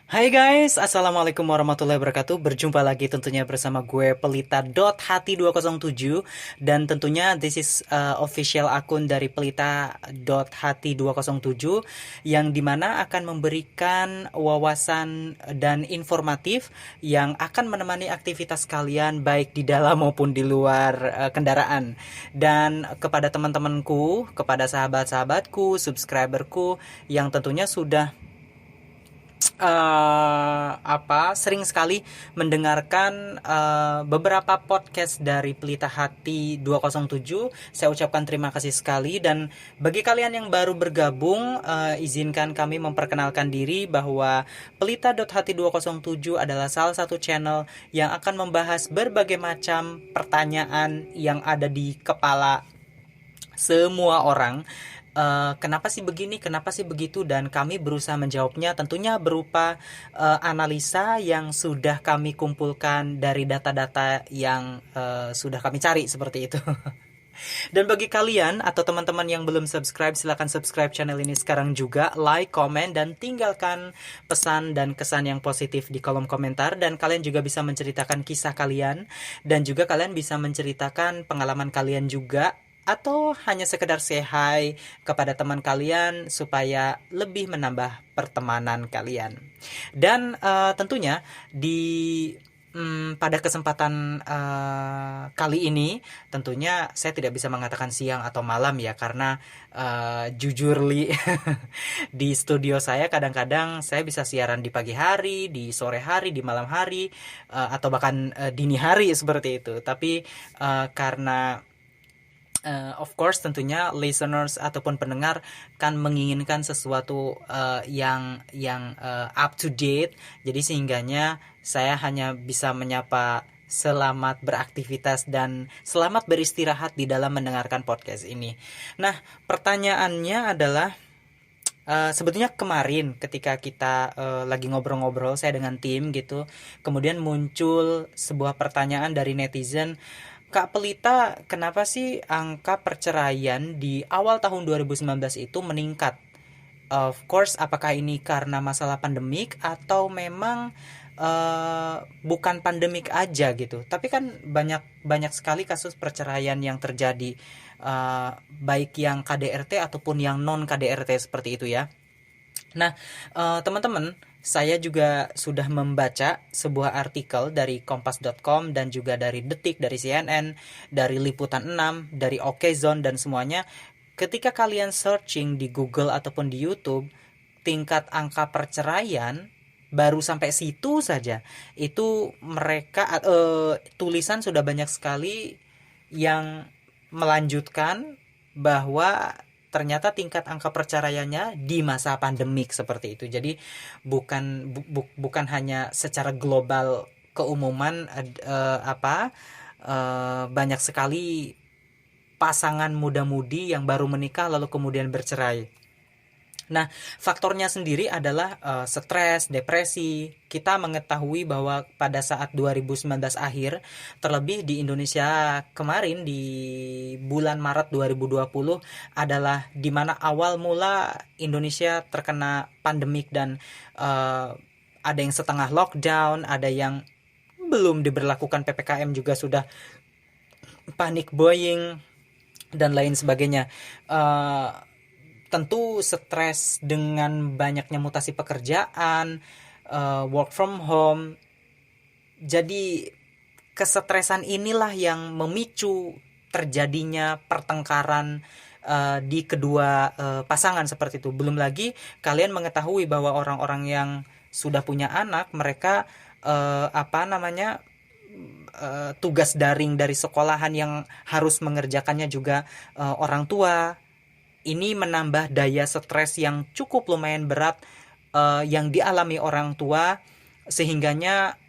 Hai guys, Assalamualaikum warahmatullahi wabarakatuh. Berjumpa lagi tentunya bersama gue Pelita.hati207. Dan tentunya this is official akun dari Pelita.hati207, yang dimana akan memberikan wawasan dan informatif yang akan menemani aktivitas kalian baik di dalam maupun di luar kendaraan. Dan kepada teman-temanku, kepada sahabat-sahabatku, subscriberku yang tentunya sudah sering sekali mendengarkan beberapa podcast dari Pelita Hati 207. Saya ucapkan terima kasih sekali. Dan bagi kalian yang baru bergabung, izinkan kami memperkenalkan diri bahwa Pelita.hati 207 adalah salah satu channel yang akan membahas berbagai macam pertanyaan yang ada di kepala semua orang. Kenapa sih begini, kenapa sih begitu, dan kami berusaha menjawabnya tentunya berupa analisa yang sudah kami kumpulkan dari data-data yang sudah kami cari seperti itu. Dan bagi kalian atau teman-teman yang belum subscribe, silahkan subscribe channel ini sekarang juga, like, komen, dan tinggalkan pesan dan kesan yang positif di kolom komentar. Dan kalian juga bisa menceritakan kisah kalian, dan juga kalian bisa menceritakan pengalaman kalian juga, atau hanya sekedar say hi kepada teman kalian supaya lebih menambah pertemanan kalian. Dan tentunya di pada kesempatan kali ini tentunya saya tidak bisa mengatakan siang atau malam ya, karena jujur li di studio saya kadang-kadang saya bisa siaran di pagi hari, di sore hari, di malam hari, atau bahkan dini hari seperti itu. Tapi karena of course tentunya listeners ataupun pendengar kan menginginkan sesuatu yang up to date. Jadi sehingganya saya hanya bisa menyapa selamat beraktivitas dan selamat beristirahat di dalam mendengarkan podcast ini. Nah, pertanyaannya adalah sebetulnya kemarin ketika kita lagi ngobrol-ngobrol saya dengan tim gitu, kemudian muncul sebuah pertanyaan dari netizen. Kak Pelita, kenapa sih angka perceraian di awal tahun 2019 itu meningkat? Of course, apakah ini karena masalah pandemik atau memang bukan pandemik aja gitu? Tapi kan banyak banyak sekali kasus perceraian yang terjadi, baik yang KDRT ataupun yang non KDRT seperti itu ya. Nah, teman-teman, saya juga sudah membaca sebuah artikel dari kompas.com dan juga dari Detik, dari CNN, dari Liputan 6, dari Okezone dan semuanya. Ketika kalian searching di Google ataupun di YouTube, tingkat angka perceraian baru sampai situ saja. Itu mereka tulisan sudah banyak sekali yang melanjutkan bahwa ternyata tingkat angka perceraiannya di masa pandemik seperti itu. Jadi bukan hanya secara global keumuman, banyak sekali pasangan muda-mudi yang baru menikah lalu kemudian bercerai. Nah, faktornya sendiri adalah stres, depresi. Kita mengetahui bahwa pada saat 2019 akhir, terlebih di Indonesia kemarin di bulan Maret 2020 adalah di mana awal mula Indonesia terkena pandemik. Dan ada yang setengah lockdown, ada yang belum diberlakukan PPKM juga sudah panik buying dan lain sebagainya. Eh, Tentu stres dengan banyaknya mutasi pekerjaan, work from home. Jadi kesetresan inilah yang memicu terjadinya pertengkaran di kedua pasangan seperti itu. Belum lagi kalian mengetahui bahwa orang-orang yang sudah punya anak, mereka tugas daring dari sekolahan yang harus mengerjakannya juga orang tua. Ini menambah daya stres yang cukup lumayan berat yang dialami orang tua, sehingganya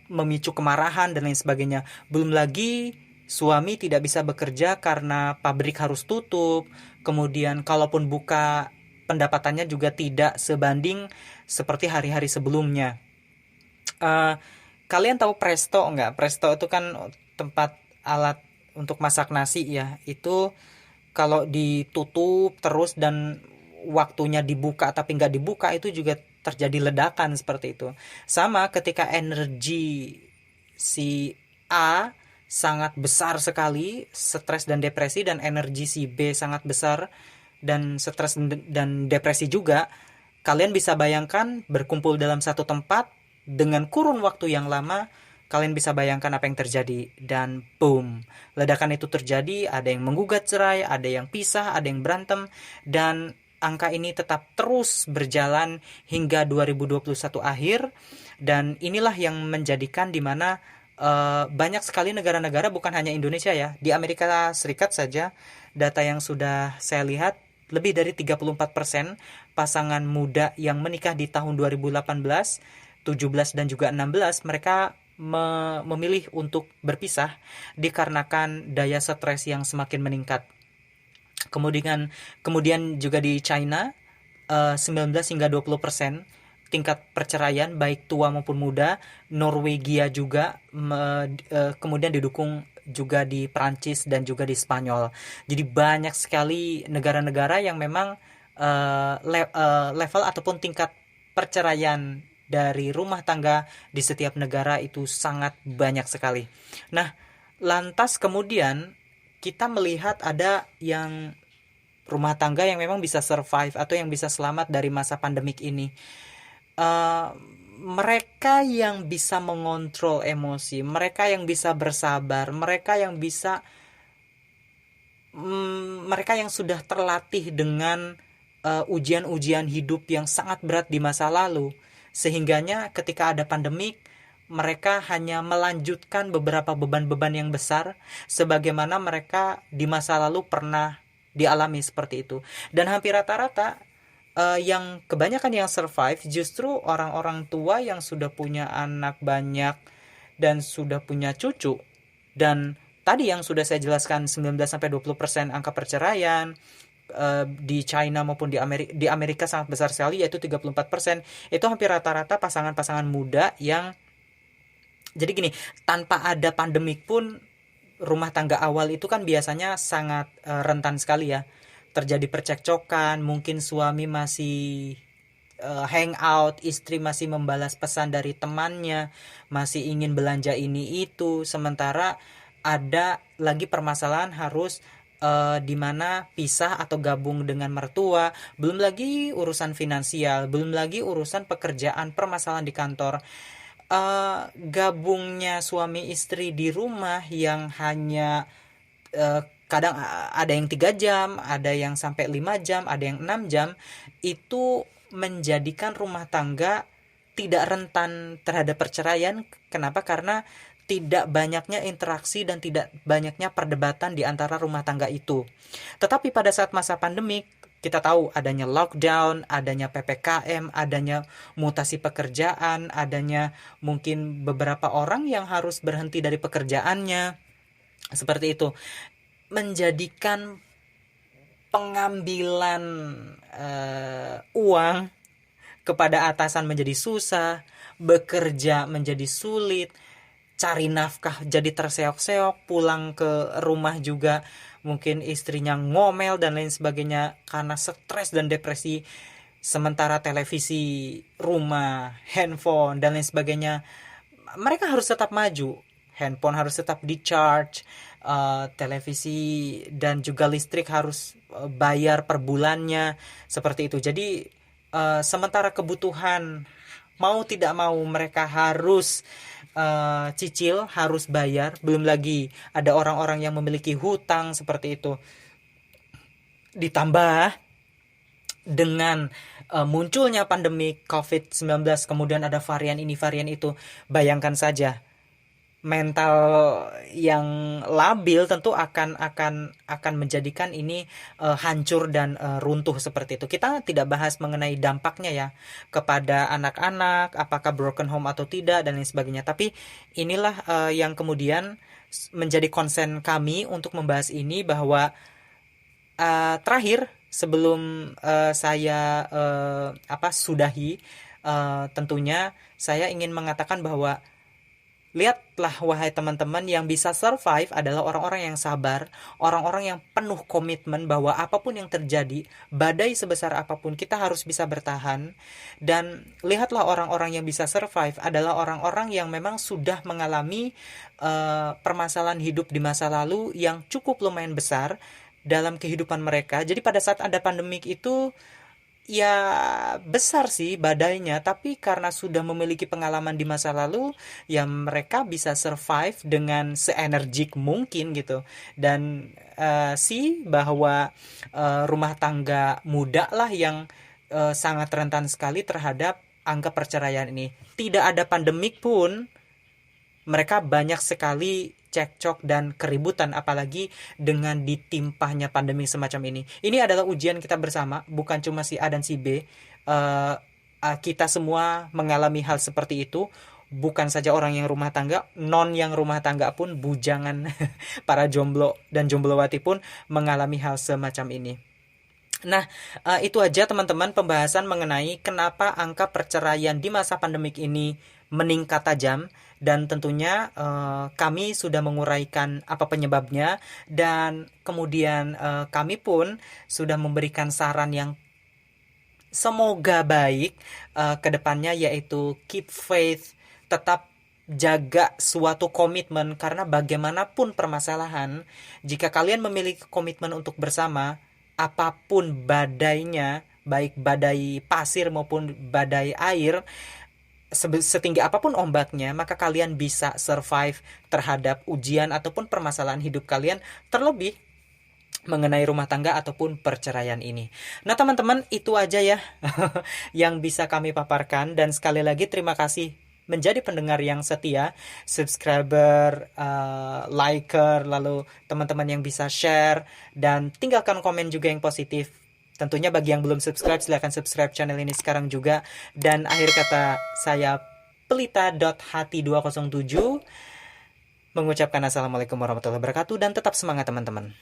memicu kemarahan dan lain sebagainya. Belum lagi suami tidak bisa bekerja karena pabrik harus tutup. Kemudian kalaupun buka, pendapatannya juga tidak sebanding seperti hari-hari sebelumnya. Eh, Kalian tahu Presto nggak? Presto itu kan tempat alat untuk masak nasi ya. Itu kalau ditutup terus dan waktunya dibuka tapi nggak dibuka, itu juga terjadi ledakan seperti itu. Sama ketika energi si A sangat besar sekali, stres dan depresi, dan energi si B sangat besar dan stres dan depresi juga. Kalian bisa bayangkan berkumpul dalam satu tempat dengan kurun waktu yang lama, kalian bisa bayangkan apa yang terjadi, dan boom, ledakan itu terjadi. Ada yang menggugat cerai, ada yang pisah, ada yang berantem, dan angka ini tetap terus berjalan hingga 2021 akhir. Dan inilah yang menjadikan dimana banyak sekali negara-negara, bukan hanya Indonesia ya, di Amerika Serikat saja data yang sudah saya lihat, lebih dari 34% pasangan muda yang menikah di tahun 2018, 17 dan juga 16, mereka memilih untuk berpisah dikarenakan daya stres yang semakin meningkat. Kemudian juga di China 19 hingga 20% tingkat perceraian baik tua maupun muda. Norwegia juga, kemudian didukung juga di Prancis dan juga di Spanyol. Jadi banyak sekali negara-negara yang memang level ataupun tingkat perceraian dari rumah tangga di setiap negara itu sangat banyak sekali. Nah, lantas kemudian kita melihat ada yang rumah tangga yang memang bisa survive atau yang bisa selamat dari masa pandemik ini. Mereka yang bisa mengontrol emosi, mereka yang bisa bersabar, mereka yang sudah terlatih dengan ujian-ujian hidup yang sangat berat di masa lalu, sehingganya ketika ada pandemik mereka hanya melanjutkan beberapa beban-beban yang besar sebagaimana mereka di masa lalu pernah dialami seperti itu. Dan hampir rata-rata yang kebanyakan yang survive justru orang-orang tua yang sudah punya anak banyak dan sudah punya cucu. Dan tadi yang sudah saya jelaskan, 19-20% angka perceraian di China maupun di Amerika sangat besar sekali, yaitu 34%. Itu hampir rata-rata pasangan-pasangan muda yang, jadi gini, tanpa ada pandemik pun rumah tangga awal itu kan biasanya sangat rentan sekali ya. Terjadi percekcokan, mungkin suami masih hangout, istri masih membalas pesan dari temannya, masih ingin belanja ini itu, sementara ada lagi permasalahan harus di mana pisah atau gabung dengan mertua, belum lagi urusan finansial, belum lagi urusan pekerjaan, permasalahan di kantor. Gabungnya suami istri di rumah yang hanya kadang ada yang 3 jam, ada yang sampai 5 jam, ada yang 6 jam, itu menjadikan rumah tangga tidak rentan terhadap perceraian. Kenapa? Karena tidak banyaknya interaksi dan tidak banyaknya perdebatan di antara rumah tangga itu. Tetapi pada saat masa pandemik, kita tahu adanya lockdown, adanya PPKM, adanya mutasi pekerjaan, adanya mungkin beberapa orang yang harus berhenti dari pekerjaannya. Seperti itu. Menjadikan pengambilan uang kepada atasan menjadi susah, bekerja menjadi sulit, cari nafkah jadi terseok-seok, pulang ke rumah juga mungkin istrinya ngomel dan lain sebagainya karena stres dan depresi, sementara televisi rumah, handphone dan lain sebagainya mereka harus tetap maju, handphone harus tetap di charge, televisi dan juga listrik harus bayar per bulannya, seperti itu. Jadi sementara kebutuhan mau tidak mau mereka harus cicil, harus bayar, belum lagi ada orang-orang yang memiliki hutang seperti itu. Ditambah dengan munculnya pandemi COVID-19, kemudian ada varian ini varian itu, bayangkan saja mental yang labil tentu akan menjadikan ini hancur dan runtuh seperti itu. Kita tidak bahas mengenai dampaknya ya kepada anak-anak, apakah broken home atau tidak dan lain sebagainya. Tapi inilah yang kemudian menjadi konsen kami untuk membahas ini, bahwa terakhir sebelum saya sudahi, tentunya saya ingin mengatakan bahwa Lihatlah wahai teman-teman, yang bisa survive adalah orang-orang yang sabar, orang-orang yang penuh komitmen bahwa apapun yang terjadi, badai sebesar apapun, kita harus bisa bertahan. Dan lihatlah orang-orang yang bisa survive adalah orang-orang yang memang sudah mengalami permasalahan hidup di masa lalu yang cukup lumayan besar dalam kehidupan mereka. Jadi pada saat ada pandemik itu, ya besar sih badainya, tapi karena sudah memiliki pengalaman di masa lalu, ya mereka bisa survive dengan seenergik mungkin gitu. Dan sih bahwa rumah tangga muda lah yang sangat rentan sekali terhadap angka perceraian ini. Tidak ada pandemik pun mereka banyak sekali cekcok dan keributan, apalagi dengan ditimpahnya pandemi semacam ini. Ini adalah ujian kita bersama, bukan cuma si A dan si B. Kita semua mengalami hal seperti itu. Bukan saja orang yang rumah tangga, non yang rumah tangga pun, bujangan, para jomblo dan jomblowati pun mengalami hal semacam ini. Nah, itu aja teman-teman pembahasan mengenai kenapa angka perceraian di masa pandemik ini meningkat tajam, dan tentunya kami sudah menguraikan apa penyebabnya, dan kemudian kami pun sudah memberikan saran yang semoga baik ke depannya, yaitu keep faith, tetap jaga suatu komitmen, karena bagaimanapun permasalahan, jika kalian memiliki komitmen untuk bersama, apapun badainya, baik badai pasir maupun badai air, setinggi apapun ombaknya, maka kalian bisa survive terhadap ujian ataupun permasalahan hidup kalian, terlebih mengenai rumah tangga ataupun perceraian ini. Nah teman-teman, itu aja ya yang bisa kami paparkan. Dan sekali lagi terima kasih menjadi pendengar yang setia, subscriber, liker, lalu teman-teman yang bisa share, dan tinggalkan komen juga yang positif. Tentunya bagi yang belum subscribe, silahkan subscribe channel ini sekarang juga. Dan akhir kata, saya pelita.hati207 mengucapkan assalamualaikum warahmatullahi wabarakatuh, dan tetap semangat teman-teman.